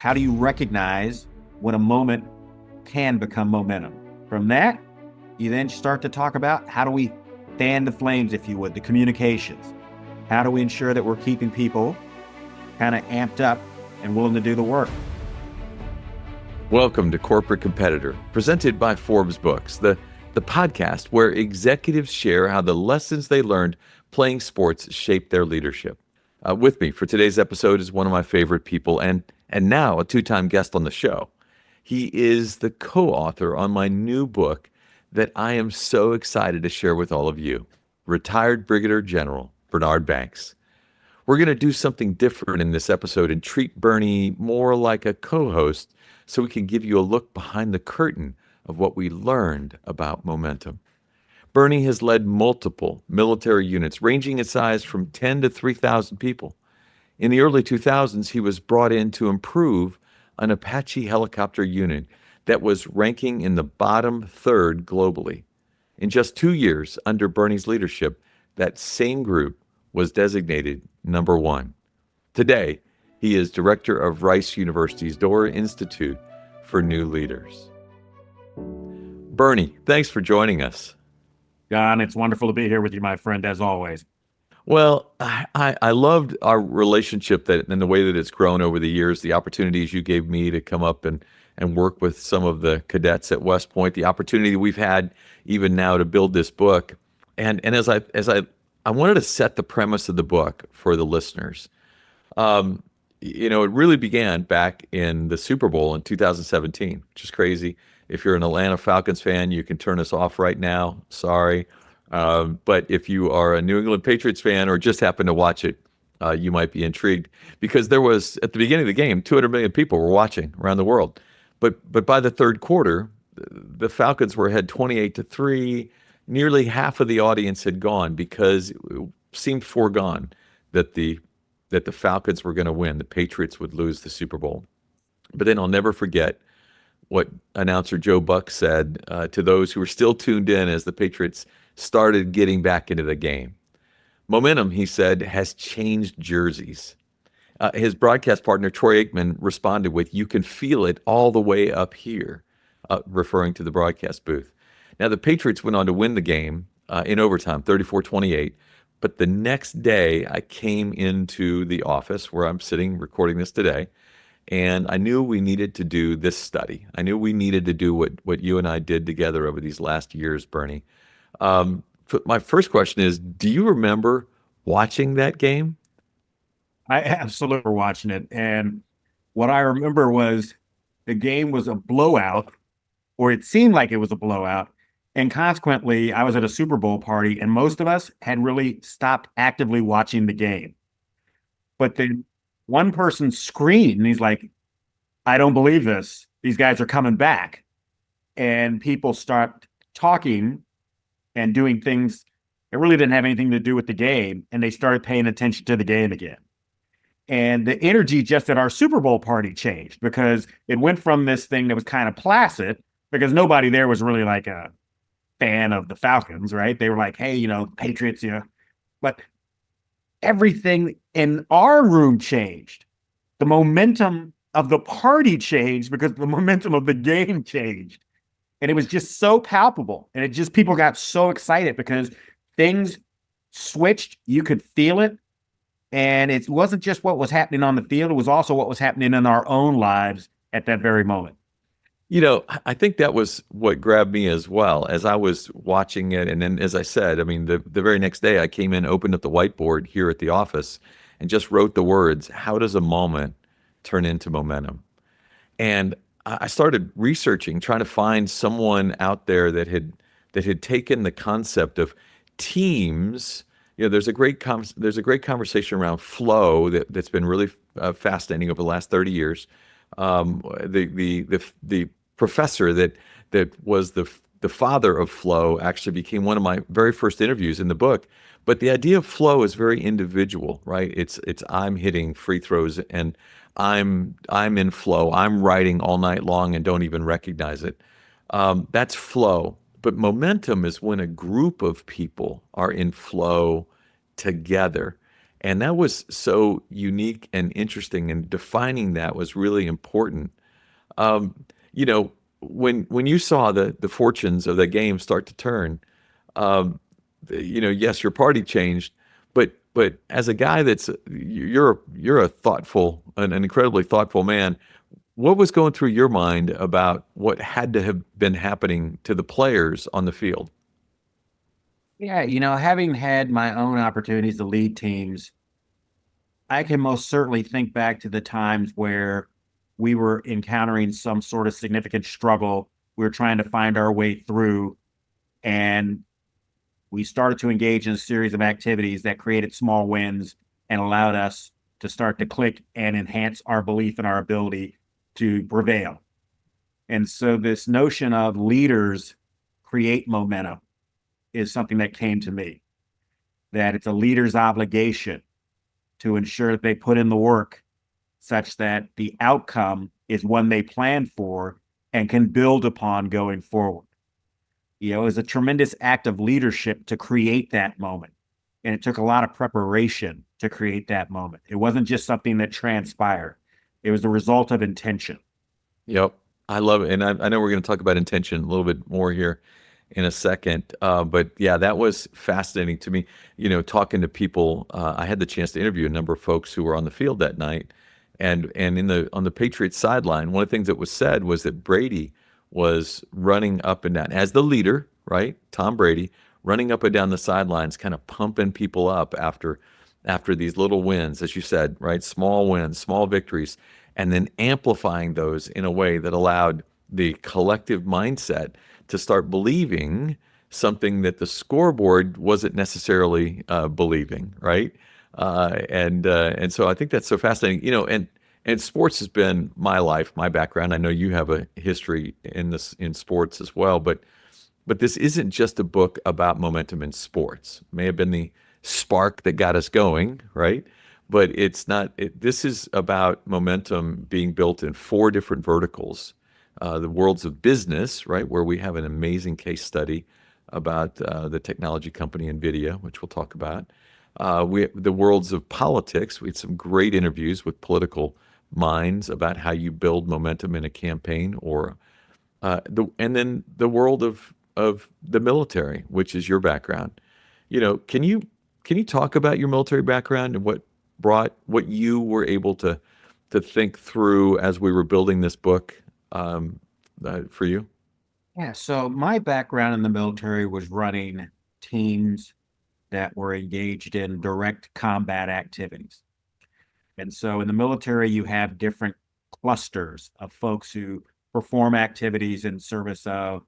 How do you recognize when a moment can become momentum? From that, you then start to talk about how do we fan the flames, if you would, the communications. How do we ensure that we're keeping people kind of amped up and willing to do the work? Welcome to Corporate Competitor, presented by Forbes Books, the podcast where executives share how the lessons they learned playing sports shaped their leadership. With me for today's episode is one of my favorite people and now a two-time guest on the show. He is the co-author on my new book that I am so excited to share with all of you, Retired Brigadier General Bernard Banks. We're going to do something different in this episode and treat Bernie more like a co-host so we can give you a look behind the curtain of what we learned about momentum. Bernie has led multiple military units ranging in size from 10 to 3,000 people. In the early 2000s, he was brought in to improve an Apache helicopter unit that was ranking in the bottom third globally. In just 2 years under Bernie's leadership, that same group was designated number one. Today, he is director of Rice University's Dora Institute for New Leaders. Bernie, thanks for joining us. John, it's wonderful to be here with you, my friend, as always. Well, I loved our relationship and the way that it's grown over the years, the opportunities you gave me to come up and work with some of the cadets at West Point, the opportunity we've had even now to build this book. And as I wanted to set the premise of the book for the listeners. It really began back in the Super Bowl in 2017, which is crazy. If you're an Atlanta Falcons fan, you can turn us off right now. Sorry. But if you are a New England Patriots fan or just happen to watch it, you might be intrigued because there was, at the beginning of the game, 200 million people were watching around the world. But by the third quarter, the Falcons were ahead 28-3. Nearly half of the audience had gone because it seemed foregone that the Falcons were going to win. The Patriots would lose the Super Bowl. But then I'll never forget what announcer Joe Buck said to those who were still tuned in as the Patriots started getting back into the game. Momentum, he said, has changed jerseys. His broadcast partner, Troy Aikman, responded with, "You can feel it all the way up here," referring to the broadcast booth. Now, the Patriots went on to win the game in overtime, 34-28. But the next day, I came into the office where I'm sitting recording this today, and I knew we needed to do this study. I knew we needed to do what you and I did together over these last years, Bernie. My first question is, do you remember watching that game? I absolutely remember watching it. And what I remember was the game was a blowout, or it seemed like it was a blowout. And consequently, I was at a Super Bowl party, and most of us had really stopped actively watching the game. But then one person screamed, and he's like, "I don't believe this. These guys are coming back." And people start talking and doing things that really didn't have anything to do with the game, and they started paying attention to the game again. And the energy just at our Super Bowl party changed because it went from this thing that was kind of placid because nobody there was really like a fan of the Falcons, right? They were like, "Hey, Patriots, But everything in our room changed. The momentum of the party changed because the momentum of the game changed. And it was just so palpable. And people got so excited because things switched. You could feel it. And it wasn't just what was happening on the field. It was also what was happening in our own lives at that very moment. I think that was what grabbed me as well as I was watching it. And then, as I said, I mean, the very next day I came in, opened up the whiteboard here at the office and just wrote the words, "How does a moment turn into momentum?" And I started researching, trying to find someone out there that had taken the concept of teams. There's a great conversation around flow that's been really fascinating over the last 30 years. The professor that was the father of flow actually became one of my very first interviews in the book. But the idea of flow is very individual, right? It's I'm hitting free throws and I'm in flow. I'm writing all night long and don't even recognize it. That's flow. But momentum is when a group of people are in flow together. And that was so unique and interesting, and defining that was really important. Um, you know, when you saw the fortunes of the game start to turn, um, yes, your party changed, but as a guy you're a thoughtful, an incredibly thoughtful man. What was going through your mind about what had to have been happening to the players on the field? Yeah, having had my own opportunities to lead teams, I can most certainly think back to the times where we were encountering some sort of significant struggle. We were trying to find our way through, and we started to engage in a series of activities that created small wins and allowed us to start to click and enhance our belief in our ability to prevail. And so, this notion of leaders create momentum is something that came to me, that it's a leader's obligation to ensure that they put in the work such that the outcome is one they plan for and can build upon going forward. It was a tremendous act of leadership to create that moment. And it took a lot of preparation to create that moment. It wasn't just something that transpired, it was the result of intention. Yep. I love it. And I know we're going to talk about intention a little bit more here in a second. But yeah, that was fascinating to me. Talking to people, I had the chance to interview a number of folks who were on the field that night. And on the Patriots sideline, one of the things that was said was that Brady was running up and down as the leader, right? Tom Brady running up and down the sidelines, kind of pumping people up after these little wins, as you said, right? Small wins, small victories, and then amplifying those in a way that allowed the collective mindset to start believing something that the scoreboard wasn't necessarily believing, right? And so I think that's so fascinating. And sports has been my life, my background. I know you have a history in sports as well, but this isn't just a book about momentum in sports. It may have been the spark that got us going, right? But it's not. This is about momentum being built in four different verticals: the worlds of business, right, where we have an amazing case study about the technology company NVIDIA, which we'll talk about. The worlds of politics. We had some great interviews with political minds about how you build momentum in a campaign, and then the world of the military, which is your background. Can you talk about your military background and what you were able to think through as we were building this book for you? Yeah, so my background in the military was running teams that were engaged in direct combat activities. And so in the military, you have different clusters of folks who perform activities in service of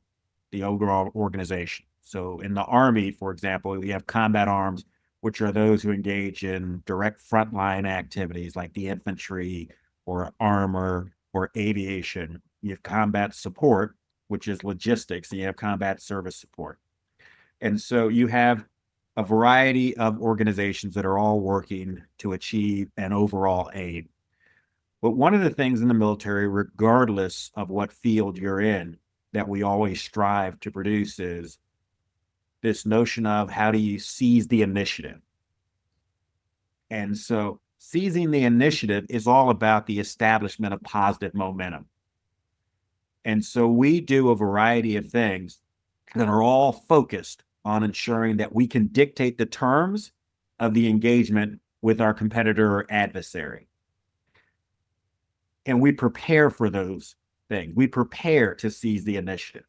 the overall organization. So in the Army, for example, we have combat arms, which are those who engage in direct frontline activities like the infantry or armor or aviation. You have combat support, which is logistics, and you have combat service support. And so you have a variety of organizations that are all working to achieve an overall aim. But one of the things in the military, regardless of what field you're in, that we always strive to produce is this notion of how do you seize the initiative? And so seizing the initiative is all about the establishment of positive momentum. And so we do a variety of things that are all focused on ensuring that we can dictate the terms of the engagement with our competitor or adversary. And we prepare for those things. We prepare to seize the initiative.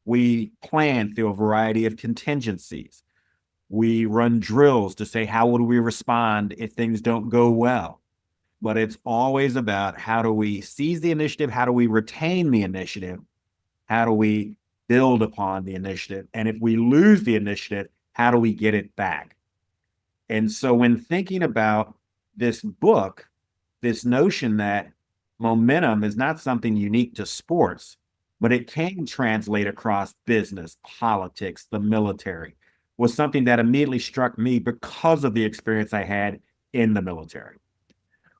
We plan through a variety of contingencies. We run drills to say, how would we respond if things don't go well? But it's always about how do we seize the initiative? How do we retain the initiative? How do we build upon the initiative? And if we lose the initiative, how do we get it back? And so when thinking about this book, this notion that momentum is not something unique to sports, but it can translate across business, politics, the military, was something that immediately struck me because of the experience I had in the military.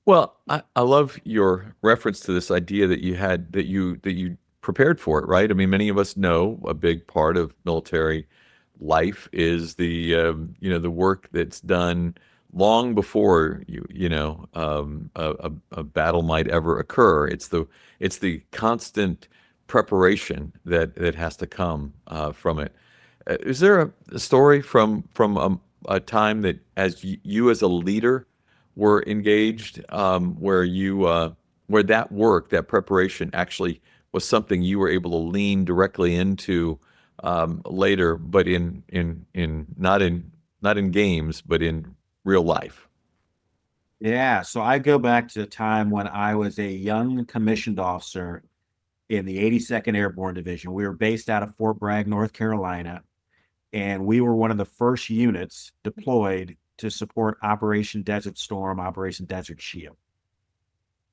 Well, I love your reference to this idea that you had that you prepared for it, right? I mean, many of us know a big part of military life is the work that's done long before a battle might ever occur. It's the constant preparation that has to come from it. Is there a story from a time that as you as a leader were engaged, where that work, that preparation actually was something you were able to lean directly into later, but in not in games, but in real life? Yeah, so I go back to a time when I was a young commissioned officer in the 82nd Airborne Division. We were based out of Fort Bragg, North Carolina, and we were one of the first units deployed to support Operation Desert Storm, Operation Desert Shield.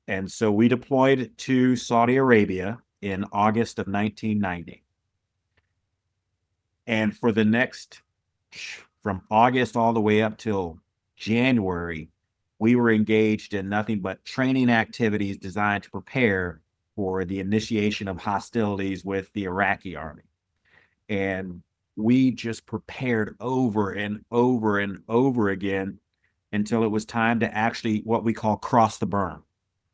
And so we deployed to Saudi Arabia in August of 1990. And for the next, from August all the way up till January, we were engaged in nothing but training activities designed to prepare for the initiation of hostilities with the Iraqi army. And we just prepared over and over and over again until it was time to actually what we call cross the berm,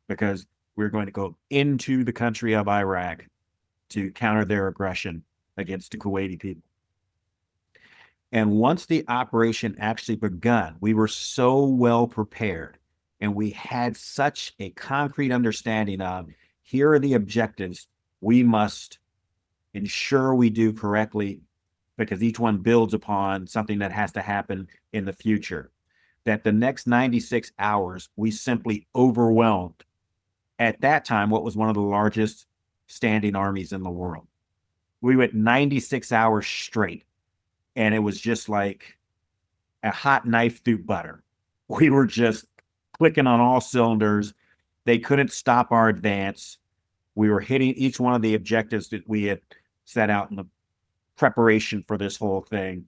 because we're going to go into the country of Iraq to counter their aggression against the Kuwaiti people. And once the operation actually begun, we were so well prepared and we had such a concrete understanding of here are the objectives we must ensure we do correctly, because each one builds upon something that has to happen in the future. That the next 96 hours, we simply overwhelmed, at that time, what was one of the largest standing armies in the world. We went 96 hours straight, and it was just like a hot knife through butter. We were just clicking on all cylinders. They couldn't stop our advance. We were hitting each one of the objectives that we had set out in the preparation for this whole thing.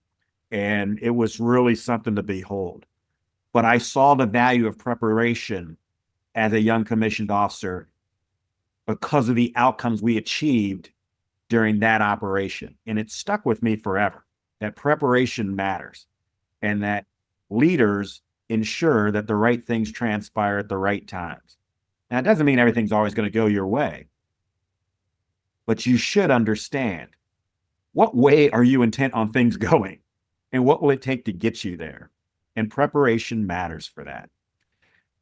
And it was really something to behold. But I saw the value of preparation as a young commissioned officer because of the outcomes we achieved during that operation. And it stuck with me forever that preparation matters and that leaders ensure that the right things transpire at the right times. Now, it doesn't mean everything's always going to go your way, but you should understand what way are you intent on things going and what will it take to get you there? And preparation matters for that.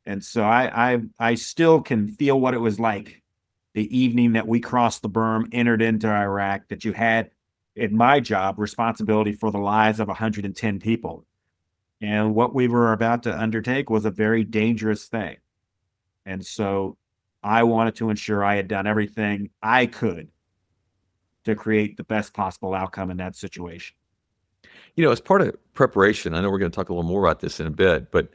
And so I still can feel what it was like the evening that we crossed the berm, entered into Iraq, that you had in my job responsibility for the lives of 110 people. And what we were about to undertake was a very dangerous thing. And so I wanted to ensure I had done everything I could to create the best possible outcome in that situation. As part of preparation, I know we're going to talk a little more about this in a bit, but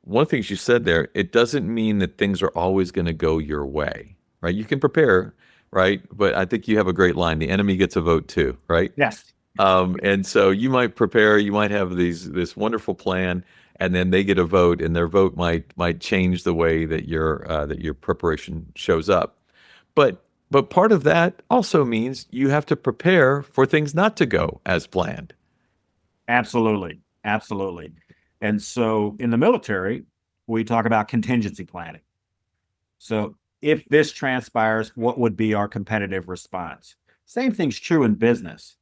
one of the things you said there, it doesn't mean that things are always going to go your way, right? You can prepare, right? But I think you have a great line. The enemy gets a vote too, right? Yes. And so you might prepare, you might have this wonderful plan, and then they get a vote, and their vote might change the way that your preparation shows up. But part of that also means you have to prepare for things not to go as planned. Absolutely. Absolutely. And so in the military, we talk about contingency planning. So if this transpires, what would be our competitive response? Same thing's true in business.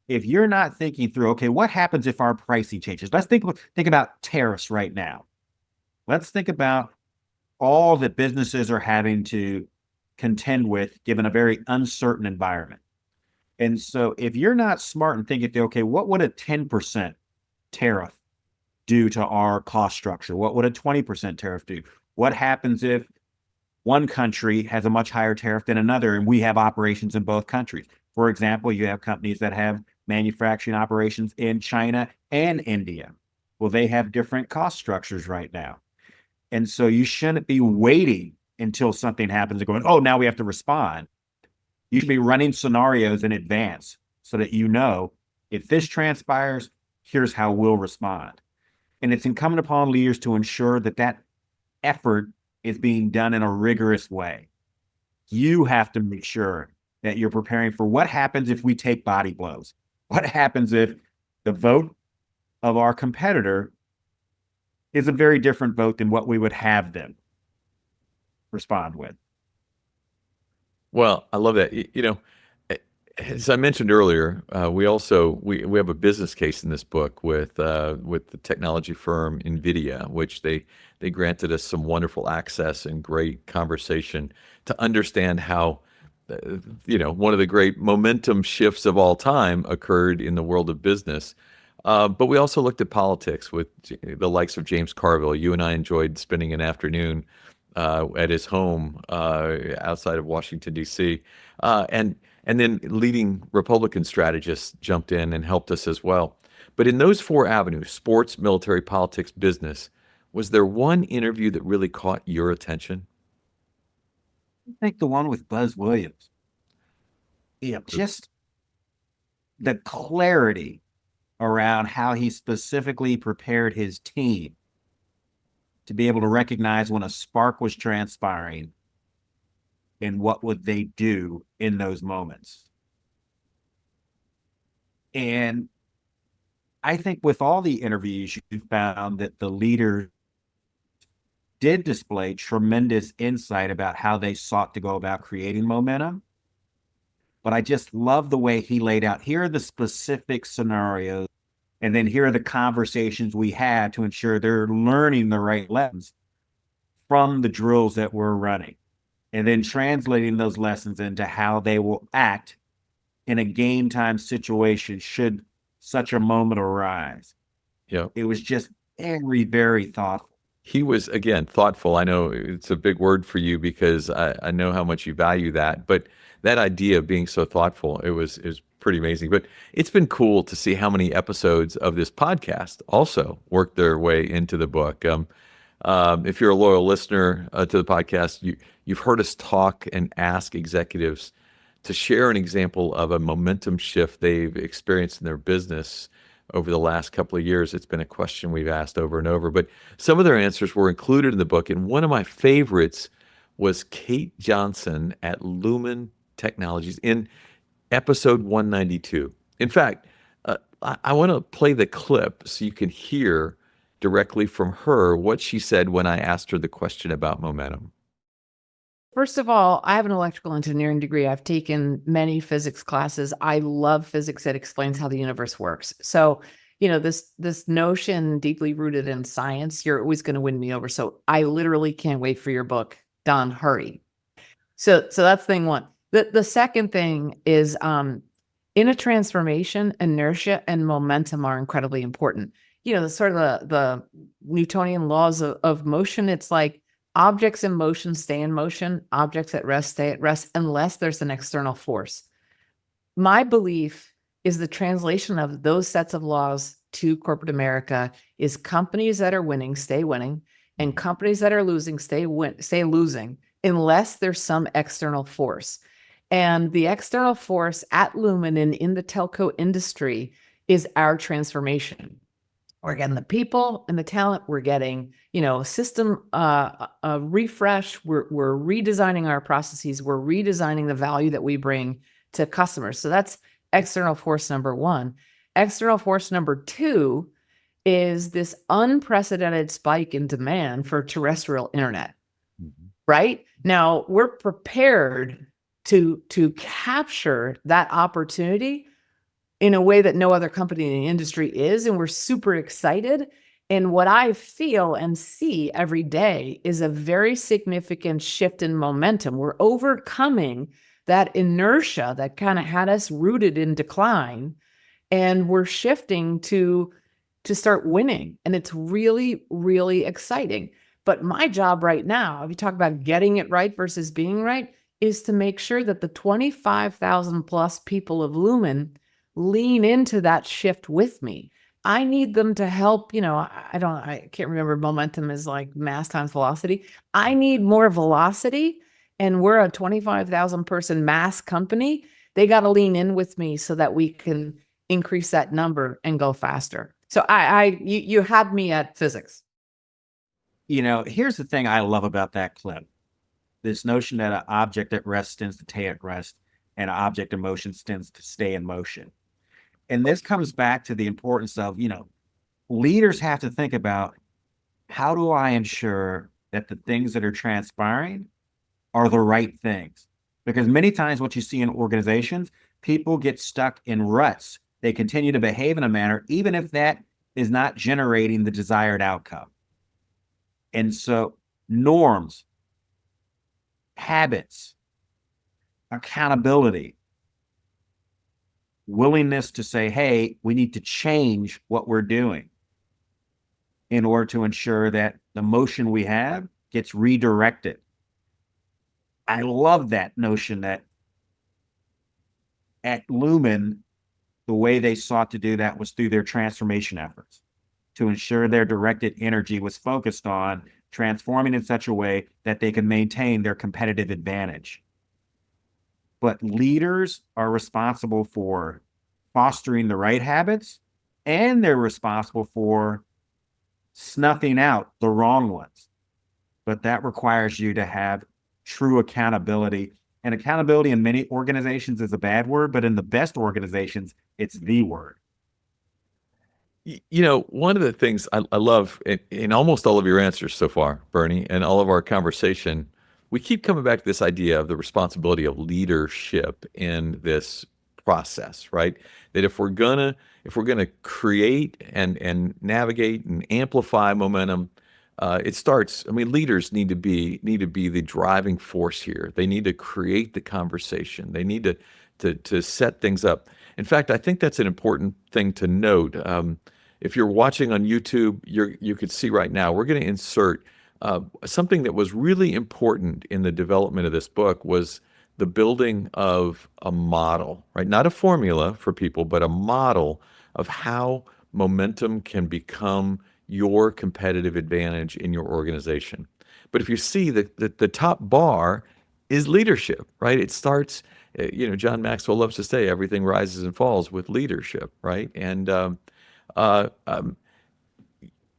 If you're not thinking through, okay, what happens if our pricing changes? Let's think about tariffs right now. Let's think about all that businesses are having to contend with given a very uncertain environment. And so if you're not smart and thinking, okay, what would a 10% tariff do to our cost structure? What would a 20% tariff do? What happens if one country has a much higher tariff than another and we have operations in both countries? For example, you have companies that have manufacturing operations in China and India. Well, they have different cost structures right now. And so you shouldn't be waiting until something happens and going, oh, now we have to respond. You should be running scenarios in advance so that you know if this transpires, here's how we'll respond. And it's incumbent upon leaders to ensure that that effort is being done in a rigorous way. You have to make sure that you're preparing for what happens if we take body blows. What happens if the vote of our competitor is a very different vote than what we would have them respond with. Well, I love that. As I mentioned earlier, we also we have a business case in this book with the technology firm NVIDIA, which they granted us some wonderful access and great conversation to understand how one of the great momentum shifts of all time occurred in the world of business. But we also looked at politics with the likes of James Carville. You and I enjoyed spending an afternoon at his home outside of Washington, D.C. And then leading Republican strategists jumped in and helped us as well. But in those four avenues, sports, military, politics, business, was there one interview that really caught your attention? I think the one with Buzz Williams. Yeah, just the clarity around how he specifically prepared his team to be able to recognize when a spark was transpiring and what would they do in those moments. And I think with all the interviews, you found that the leaders did display tremendous insight about how they sought to go about creating momentum. But I just love the way he laid out, here are the specific scenarios, and then here are the conversations we had to ensure they're learning the right lessons from the drills that we're running, and then translating those lessons into how they will act in a game time situation should such a moment arise. Yeah. It was just very, very thoughtful. He was, again, thoughtful. I know it's a big word for you because I know how much you value that. But that idea of being so thoughtful, it was pretty amazing. But it's been cool to see how many episodes of this podcast also work their way into the book. If you're a loyal listener to the podcast, you've heard us talk and ask executives to share an example of a momentum shift they've experienced in their business over the last couple of years. It's been a question we've asked over and over, but some of their answers were included in the book. And one of my favorites was Kate Johnson at Lumen Technologies in episode 192. In fact, I want to play the clip so you can hear directly from her what she said when I asked her the question about momentum. First of all, I have an electrical engineering degree. I've taken many physics classes. I love physics that explains how the universe works. So, this notion deeply rooted in science, you're always going to win me over. So I literally can't wait for your book. Don, hurry. So that's thing one. The second thing is in a transformation, inertia and momentum are incredibly important. The sort of the Newtonian laws of motion. It's like objects in motion stay in motion, objects at rest stay at rest, unless there's an external force. My belief is the translation of those sets of laws to corporate America is companies that are winning stay winning, and companies that are losing stay losing, unless there's some external force. And the external force at Lumen and in the telco industry is our transformation. We're getting the people and the talent. We're getting, system refresh. We're redesigning our processes. We're redesigning the value that we bring to customers. So that's external force number one. External force number two is this unprecedented spike in demand for terrestrial internet. Mm-hmm. Right? Now, we're prepared to capture that opportunity in a way that no other company in the industry is. And we're super excited. And what I feel and see every day is a very significant shift in momentum. We're overcoming that inertia that kind of had us rooted in decline. And we're shifting to start winning. And it's really, really exciting. But my job right now, if you talk about getting it right versus being right, is to make sure that the 25,000 plus people of Lumen lean into that shift with me. I need them to help, I can't remember, momentum is like mass times velocity. I need more velocity, and we're a 25,000 person mass company. They got to lean in with me so that we can increase that number and go faster. So you had me at physics. Here's the thing I love about that clip. This notion that an object at rest tends to stay at rest, and an object in motion tends to stay in motion. And this comes back to the importance of, leaders have to think about how do I ensure that the things that are transpiring are the right things? Because many times what you see in organizations, people get stuck in ruts. They continue to behave in a manner, even if that is not generating the desired outcome. And so norms, habits, accountability, willingness to say, hey, we need to change what we're doing in order to ensure that the motion we have gets redirected. I love that notion that at Lumen, the way they sought to do that was through their transformation efforts to ensure their directed energy was focused on transforming in such a way that they could maintain their competitive advantage. But leaders are responsible for fostering the right habits, and they're responsible for snuffing out the wrong ones. But that requires you to have true accountability. And accountability in many organizations is a bad word, but in the best organizations, it's the word. You know, one of the things I love in almost all of your answers so far, Bernie, and all of our conversation, we keep coming back to this idea of the responsibility of leadership in this process, right? That if we're gonna create and navigate and amplify momentum, it starts. I mean, leaders need to be the driving force here. They need to create the conversation. They need to set things up. In fact, I think that's an important thing to note. If you're watching on YouTube, you could see right now we're going to insert something that was really important in the development of this book was the building of a model, right? Not a formula for people, but a model of how momentum can become your competitive advantage in your organization. But if you see that the top bar is leadership, right? It starts, John Maxwell loves to say everything rises and falls with leadership, right? And uh, um,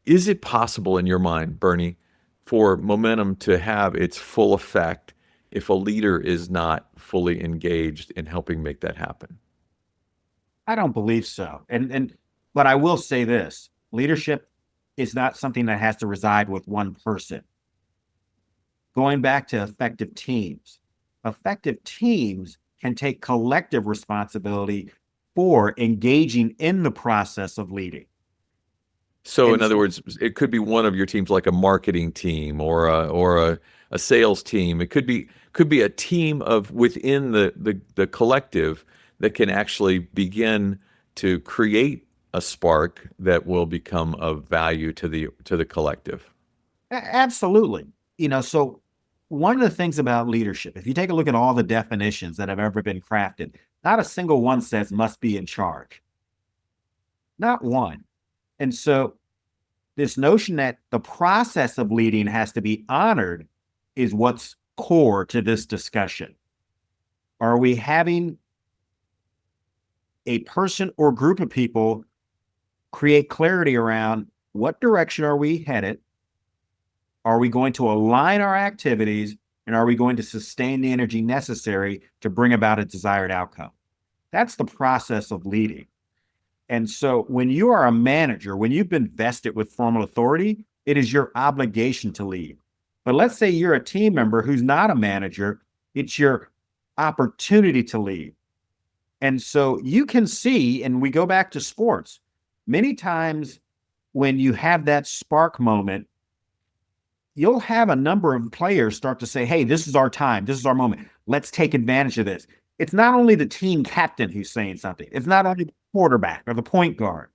is it possible in your mind, Bernie, for momentum to have its full effect if a leader is not fully engaged in helping make that happen? I don't believe so. But I will say this, leadership is not something that has to reside with one person. Going back to effective teams can take collective responsibility for engaging in the process of leading. So, in And other so words, it could be one of your teams, like a marketing team or a sales team. It could be a team of within the collective that can actually begin to create a spark that will become of value to the collective. absolutely. So one of the things about leadership, if you take a look at all the definitions that have ever been crafted, not a single one says must be in charge. Not one. And so this notion that the process of leading has to be honored is what's core to this discussion. Are we having a person or group of people create clarity around what direction are we headed? Are we going to align our activities? And are we going to sustain the energy necessary to bring about a desired outcome? That's the process of leading. And so when you are a manager, when you've been vested with formal authority, it is your obligation to lead. But let's say you're a team member who's not a manager, it's your opportunity to lead. And so you can see, and we go back to sports, many times when you have that spark moment, you'll have a number of players start to say, hey, this is our time. This is our moment. Let's take advantage of this. It's not only the team captain who's saying something. It's not only the quarterback or the point guard.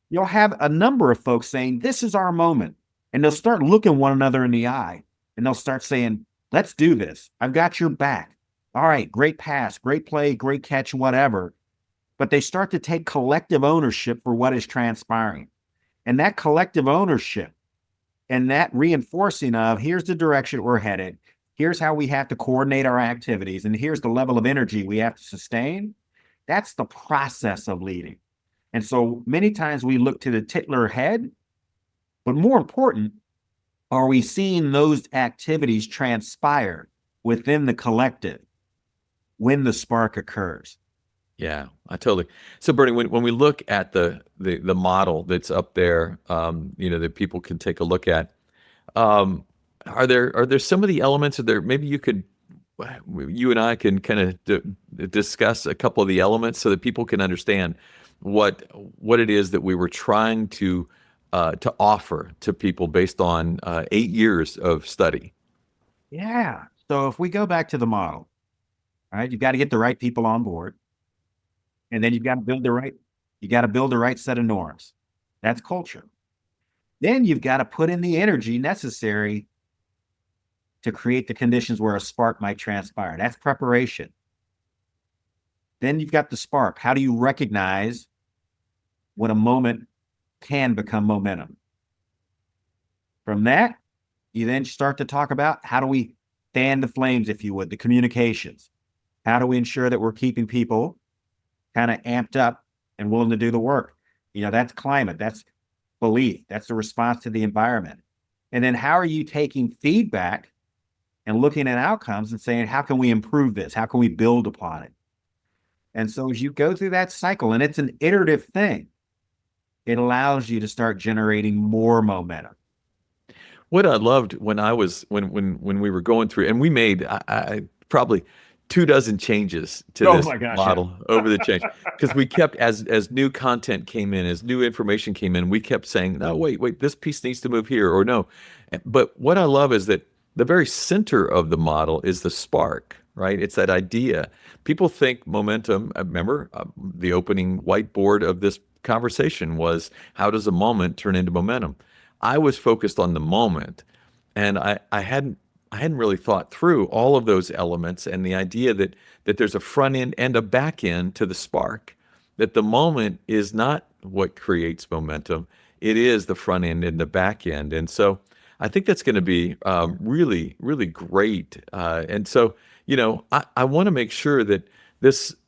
You'll have a number of folks saying, this is our moment. And they'll start looking one another in the eye and they'll start saying, let's do this. I've got your back. All right, great pass, great play, great catch, whatever. But they start to take collective ownership for what is transpiring. And that collective ownership and that reinforcing of here's the direction we're headed, here's how we have to coordinate our activities, and here's the level of energy we have to sustain. That's the process of leading. And so many times we look to the titular head, but more important, are we seeing those activities transpire within the collective when the spark occurs? Yeah, I totally. So Bernie, when we look at the model that's up there, that people can take a look at, um, are there some of the elements, or there maybe you and I can kind of discuss a couple of the elements so that people can understand what it is that we were trying to offer to people based on 8 years of study. Yeah. So if we go back to the model, all right, you've got to get the right people on board, and then you got to build the right set of norms. That's culture. Then you've got to put in the energy necessary to create the conditions where a spark might transpire. That's preparation. Then you've got the spark. How do you recognize when a moment can become momentum? From that, you then start to talk about how do we fan the flames, if you would, the communications. How do we ensure that we're keeping people kind of amped up and willing to do the work? That's climate, that's belief, that's the response to the environment. And then how are you taking feedback and looking at outcomes and saying, how can we improve this? How can we build upon it? And so as you go through that cycle, and it's an iterative thing, it allows you to start generating more momentum. What I loved when we were going through, and we made I probably 24 changes to Oh this my gosh, model over the change, because we kept, as new content came in, as new information came in, we kept saying, no, wait, this piece needs to move here, or no. But what I love is that the very center of the model is the spark, right? It's that idea. People think momentum. Remember, the opening whiteboard of this conversation was, how does a moment turn into momentum? I was focused on the moment, and I hadn't really thought through all of those elements, and the idea that there's a front end and a back end to the spark, that the moment is not what creates momentum. It is the front end and the back end. And so I think that's going to be really, really great. And so, I want to make sure that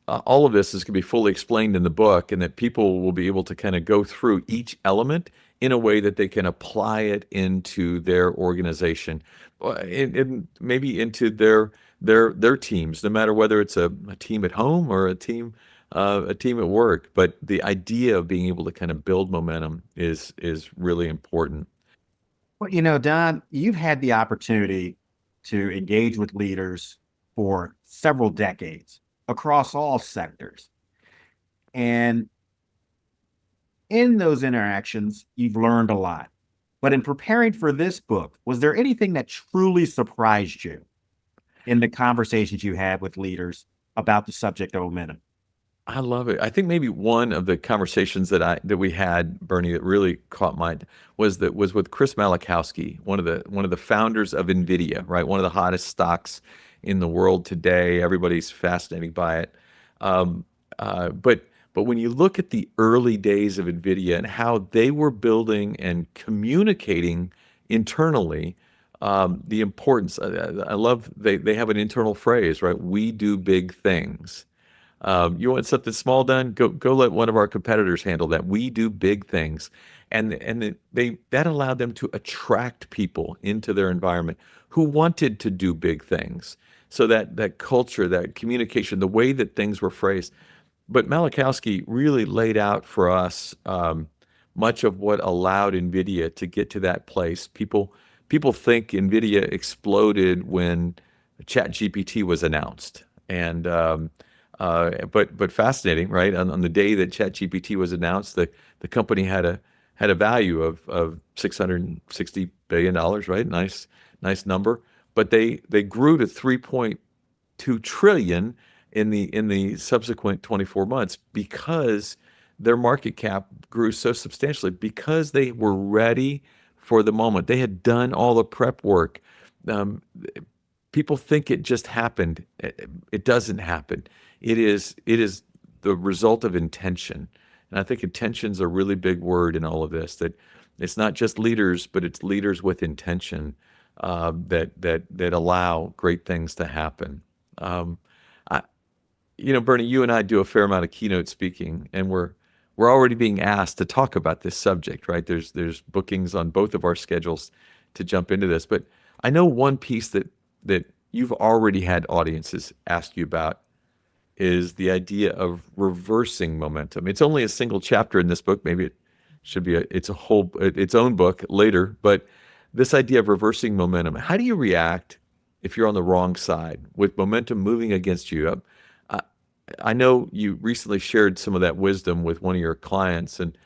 all of this is going to be fully explained in the book, and that people will be able to kind of go through each element in a way that they can apply it into their organization, and maybe into their teams, no matter whether it's a team at home or a team at work. But the idea of being able to kind of build momentum is really important. Well, Don, you've had the opportunity to engage with leaders for several decades across all sectors. And in those interactions, you've learned a lot. But in preparing for this book, was there anything that truly surprised you in the conversations you had with leaders about the subject of momentum? I love it. I think maybe one of the conversations that we had, Bernie, that really caught my was with Chris Malachowski, one of the founders of NVIDIA, right? One of the hottest stocks in the world today. Everybody's fascinated by it. But when you look at the early days of NVIDIA and how they were building and communicating internally, the importance. I love they have an internal phrase, right? We do big things. You want something small done? Go let one of our competitors handle that. We do big things, and that allowed them to attract people into their environment who wanted to do big things. So that culture, that communication, the way that things were phrased. But Malachowski really laid out for us much of what allowed NVIDIA to get to that place. People think NVIDIA exploded when ChatGPT was announced, and but fascinating, right? On the day that ChatGPT was announced, the company had a value of $660 billion, right? Nice number. But they grew to 3.2 trillion in the subsequent 24 months, because their market cap grew so substantially, because they were ready for the moment. They had done all the prep work. People think it just happened. It doesn't happen. It is the result of intention. And I think intention's a really big word in all of this, that it's not just leaders, but it's leaders with intention that allow great things to happen. Bernie, you and I do a fair amount of keynote speaking, and we're already being asked to talk about this subject, right? There's bookings on both of our schedules to jump into this. But I know one piece that you've already had audiences ask you about is the idea of reversing momentum. It's only a single chapter in this book. Maybe it should be its own book later, but this idea of reversing momentum. How do you react if you're on the wrong side with momentum moving against you? I know you recently shared some of that wisdom with one of your clients, and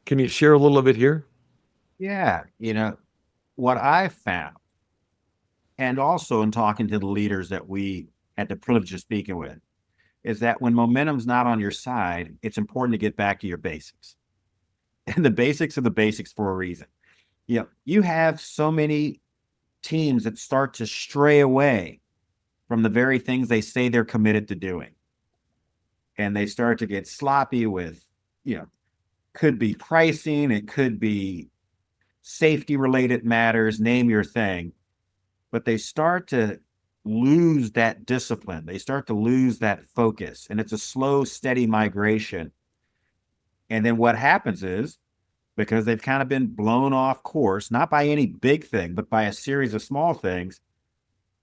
can you share a little of it here? Yeah. What I found, and also in talking to the leaders that we had the privilege of speaking with, is that when momentum's not on your side, it's important to get back to your basics. And the basics are the basics for a reason. You have so many teams that start to stray away from the very things they say they're committed to doing. And they start to get sloppy with, could be pricing, it could be safety related matters, name your thing. But they start to lose that discipline. They start to lose that focus. And it's a slow, steady migration. And then what happens is, because they've kind of been blown off course, not by any big thing, but by a series of small things,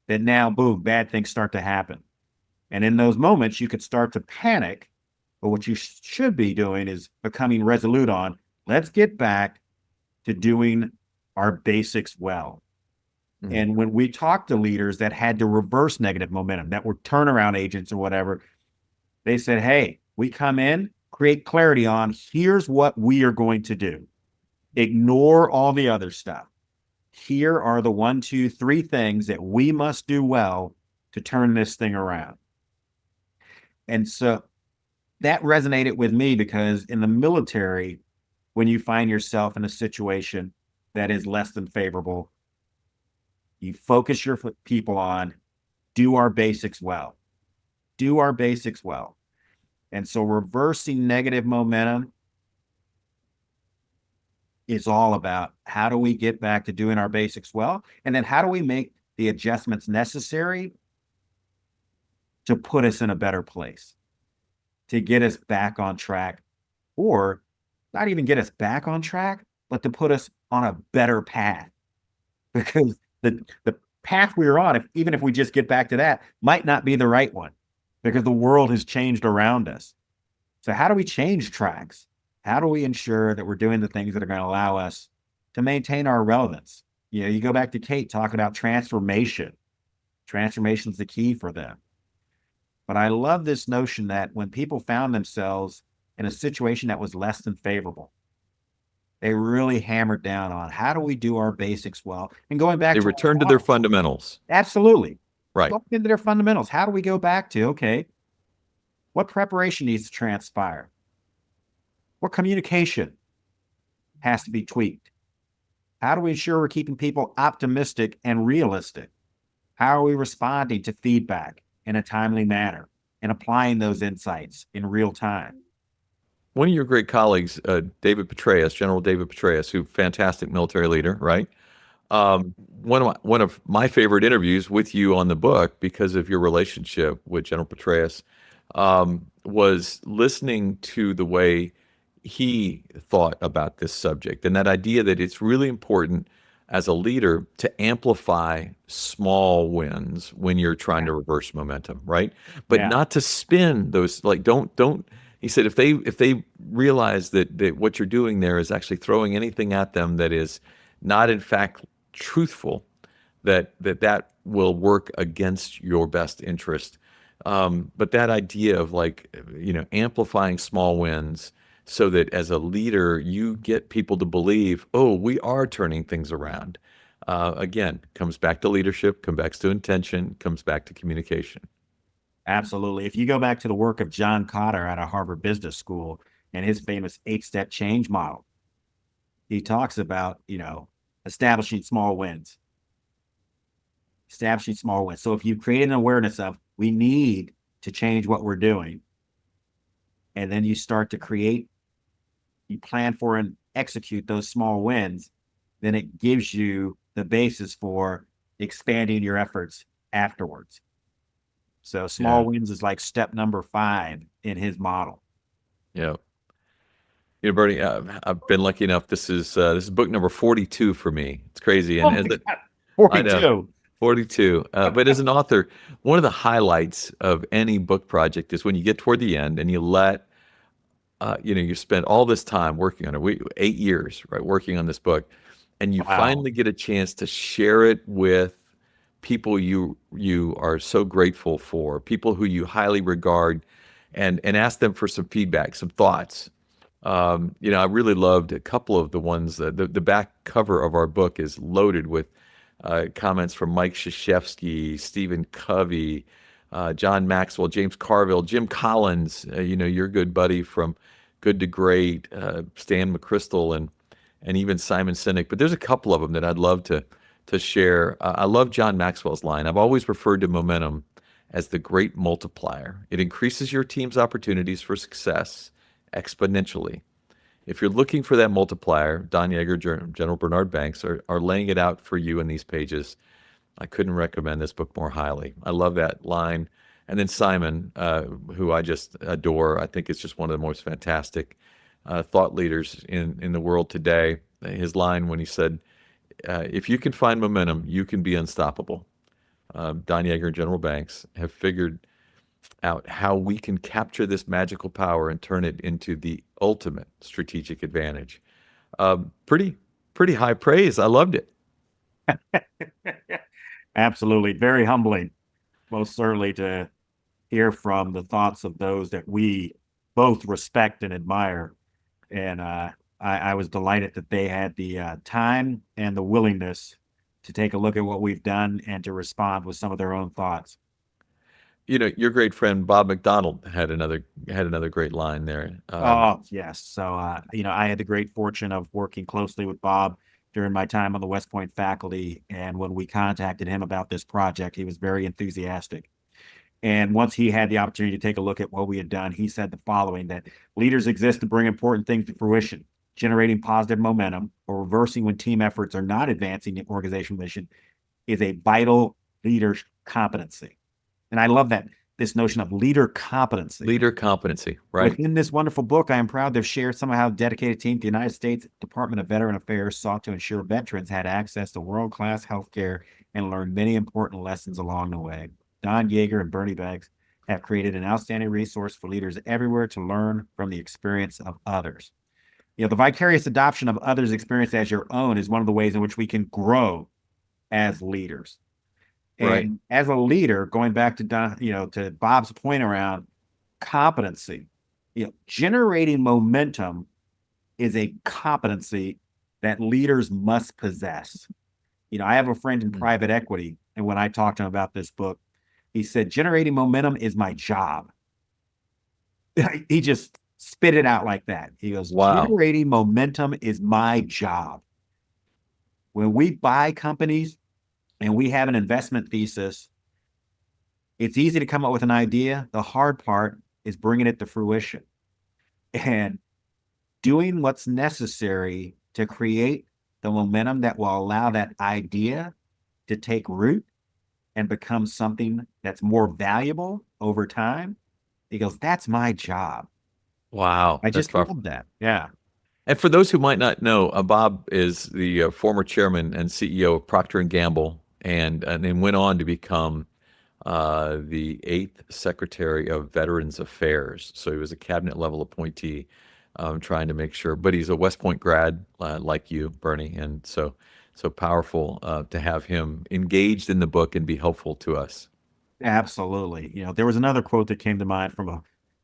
that now, boom, bad things start to happen. And in those moments, you could start to panic. But what you should be doing is becoming resolute on, let's get back to doing our basics well. Mm-hmm. And when we talk to leaders that had to reverse negative momentum, that were turnaround agents or whatever, they said, hey, we come in, create clarity on, here's what we are going to do. Ignore all the other stuff. Here are the 1, 2, 3 things that we must do well to turn this thing around. And so that resonated with me, because in the military, when you find yourself in a situation that is less than favorable, you focus your people on, do our basics well. Do our basics well. And so reversing negative momentum is all about, how do we get back to doing our basics well? And then how do we make the adjustments necessary to put us in a better place, to get us back on track, or not even get us back on track, but to put us on a better path? Because the path we were on, even if we just get back to that, might not be the right one, because the world has changed around us. So how do we change tracks? How do we ensure that we're doing the things that are going to allow us to maintain our relevance? You go back to Kate talking about transformation. Transformation is the key for them. But I love this notion that when people found themselves in a situation that was less than favorable, they really hammered down on, how do we do our basics well? And going back They returned to their fundamentals. Absolutely. Right. Going into their fundamentals. How do we go back to, okay, what preparation needs to transpire? What communication has to be tweaked? How do we ensure we're keeping people optimistic and realistic? How are we responding to feedback in a timely manner and applying those insights in real time? One of your great colleagues, David Petraeus, General David Petraeus, who fantastic military leader, right? One of my favorite interviews with you on the book, because of your relationship with General Petraeus, was listening to the way he thought about this subject, and that idea that it's really important as a leader to amplify small wins when you're trying to reverse momentum, right? But not to spin those, like, don't. He said if they realize that what you're doing there is actually throwing anything at them that is not in fact truthful, that will work against your best interest. But that idea of, like, amplifying small wins, so that as a leader, you get people to believe, oh, we are turning things around. Again, comes back to leadership, comes back to intention, comes back to communication. Absolutely. If you go back to the work of John Kotter out of Harvard Business School and his famous 8-step change model, he talks about, establishing small wins. Establishing small wins. So if you create an awareness of, we need to change what we're doing, and then you start to create, you plan for and execute those small wins, then it gives you the basis for expanding your efforts afterwards. So small wins is like step number 5 in his model. Yeah. Bernie, I've been lucky enough. This is book number 42 for me. It's crazy. And 42. I know. 42. But as an author, one of the highlights of any book project is when you get toward the end and you let, you spend all this time working on it, 8 years, right, working on this book, and you Wow. finally get a chance to share it with people you are so grateful for, people who you highly regard, and ask them for some feedback, some thoughts. I really loved a couple of the ones. The back cover of our book is loaded with comments from Mike Krzyzewski, Stephen Covey, John Maxwell, James Carville, Jim Collins, your good buddy from Good to Great, Stan McChrystal, and even Simon Sinek. But there's a couple of them that I'd love to share. I love John Maxwell's line. I've always referred to momentum as the great multiplier. It increases your team's opportunities for success exponentially. If you're looking for that multiplier, Don Yeager, General Bernard Banks are laying it out for you in these pages. I couldn't recommend this book more highly. I love that line. And then Simon, who I just adore, I think is just one of the most fantastic thought leaders in the world today. His line when he said, if you can find momentum, you can be unstoppable. Don Yeager and General Banks have figured out how we can capture this magical power and turn it into the ultimate strategic advantage. Pretty high praise. I loved it. Absolutely. Very humbling, most certainly, to hear from the thoughts of those that we both respect and admire. And I was delighted that they had the time and the willingness to take a look at what we've done and to respond with some of their own thoughts. Your great friend Bob McDonald had another great line there. Oh, yes. So, I had the great fortune of working closely with Bob during my time on the West Point faculty. And when we contacted him about this project, he was very enthusiastic. And once he had the opportunity to take a look at what we had done, he said the following: that leaders exist to bring important things to fruition, generating positive momentum or reversing when team efforts are not advancing the organizational mission is a vital leader competency. And I love that, this notion of leader competency. Leader competency, right? Within this wonderful book, I am proud to have shared some of how a dedicated team at the United States Department of Veteran Affairs sought to ensure veterans had access to world-class healthcare and learned many important lessons along the way. Don Yeager and Bernie Banks have created an outstanding resource for leaders everywhere to learn from the experience of others. The vicarious adoption of others' experience as your own is one of the ways in which we can grow as leaders. And Right. as a leader, going back to Don, to Bob's point around competency, generating momentum is a competency that leaders must possess. I have a friend in private equity, and when I talked to him about this book, he said, generating momentum is my job. He just spit it out like that. He goes, Wow. generating momentum is my job. When we buy companies and we have an investment thesis, it's easy to come up with an idea. The hard part is bringing it to fruition and doing what's necessary to create the momentum that will allow that idea to take root and become something that's more valuable over time. He goes, that's my job. Wow. I That's just powerful. love that. Yeah. And for those who might not know, Bob is the former chairman and CEO of Procter and Gamble, and then went on to become the 8th Secretary of Veterans Affairs. So he was a cabinet level appointee, trying to make sure. But he's a West Point grad, like you, Bernie, and so powerful to have him engaged in the book and be helpful to us. Absolutely. There was another quote that came to mind from a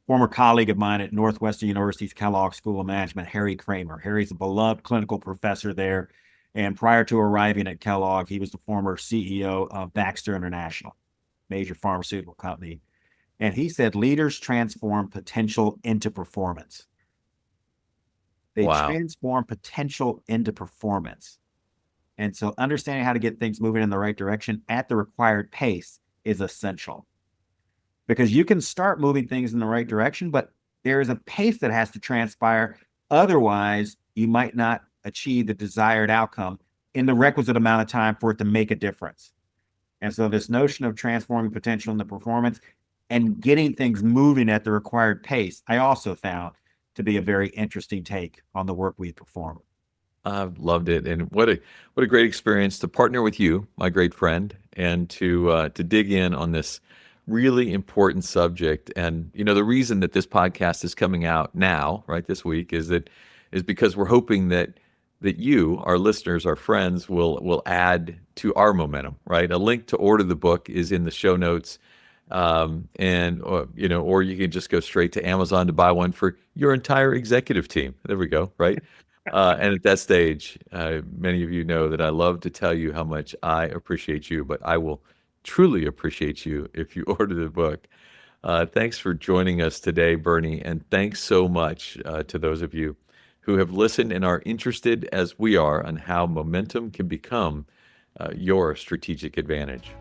former colleague of mine at Northwestern University's Kellogg School of Management, Harry Kramer. Harry's a beloved clinical professor there. And prior to arriving at Kellogg, he was the former CEO of Baxter International, major pharmaceutical company. And he said, leaders transform potential into performance. They Wow. transform potential into performance. And so understanding how to get things moving in the right direction at the required pace is essential. Because you can start moving things in the right direction, but there is a pace that has to transpire. Otherwise, you might not achieve the desired outcome in the requisite amount of time for it to make a difference. And so this notion of transforming potential into performance and getting things moving at the required pace, I also found to be a very interesting take on the work we perform. I've loved it, and what a great experience to partner with you, my great friend, and to dig in on this really important subject. And the reason that this podcast is coming out now, right, this week, is because we're hoping that you, our listeners, our friends, will add to our momentum, right? A link to order the book is in the show notes. Or you can just go straight to Amazon to buy one for your entire executive team. There we go, right? And at that stage, many of you know that I love to tell you how much I appreciate you, but I will truly appreciate you if you order the book. Thanks for joining us today, Bernie, and thanks so much to those of you who have listened and are interested, as we are, on how momentum can become your strategic advantage.